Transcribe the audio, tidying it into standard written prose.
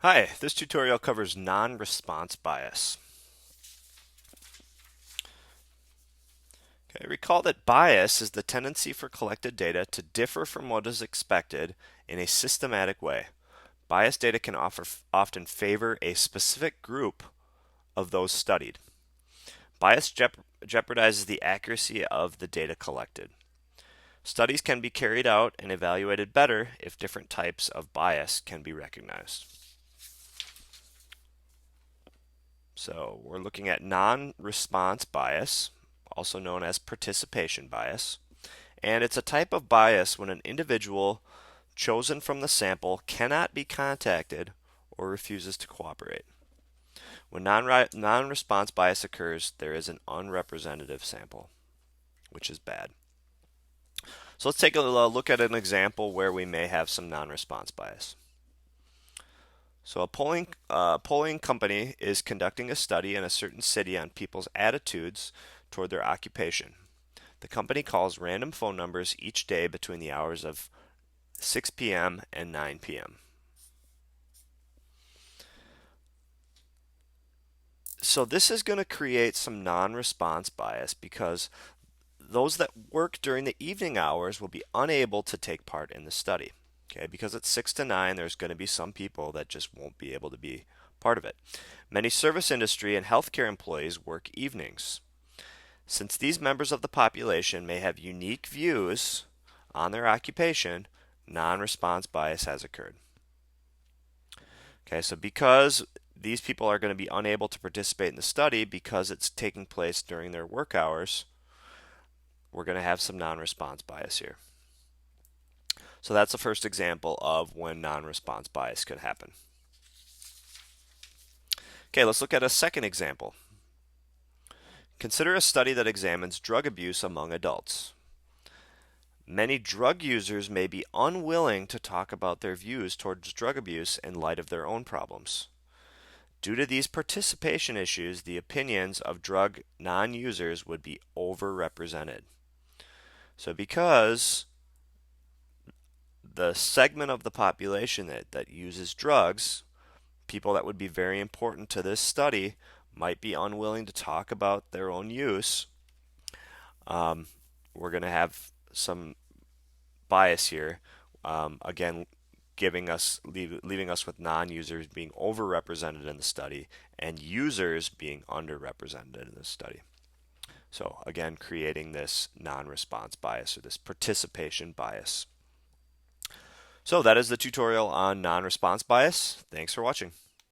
Hi, this tutorial covers non-response bias. Okay, recall that bias is the tendency for collected data to differ from what is expected in a systematic way. Bias data can often favor a specific group of those studied. Bias jeopardizes the accuracy of the data collected. Studies can be carried out and evaluated better if different types of bias can be recognized. So we're looking at non-response bias, also known as participation bias. And it's a type of bias when an individual chosen from the sample cannot be contacted or refuses to cooperate. When non-response bias occurs, there is an unrepresentative sample, which is bad. So let's take a look at an example where we may have some non-response bias. So a polling company is conducting a study in a certain city on people's attitudes toward their occupation. The company calls random phone numbers each day between the hours of 6 p.m. and 9 p.m. So this is going to create some non-response bias because those that work during the evening hours will be unable to take part in the study. Okay, because it's 6 to 9, there's going to be some people that just won't be able to be part of it. Many service industry and healthcare employees work evenings. Since these members of the population may have unique views on their occupation, non-response bias has occurred. Okay, so because these people are going to be unable to participate in the study because it's taking place during their work hours, we're going to have some non-response bias here. So that's the first example of when non-response bias could happen. Okay, let's look at a second example. Consider a study that examines drug abuse among adults. Many drug users may be unwilling to talk about their views towards drug abuse in light of their own problems. Due to these participation issues, the opinions of drug non-users would be overrepresented. So because the segment of the population that uses drugs, people that would be very important to this study, might be unwilling to talk about their own use, we're going to have some bias here. Again, leaving us with non-users being overrepresented in the study and users being underrepresented in the study. So again, creating this non-response bias or this participation bias. So that is the tutorial on non-response bias. Thanks for watching.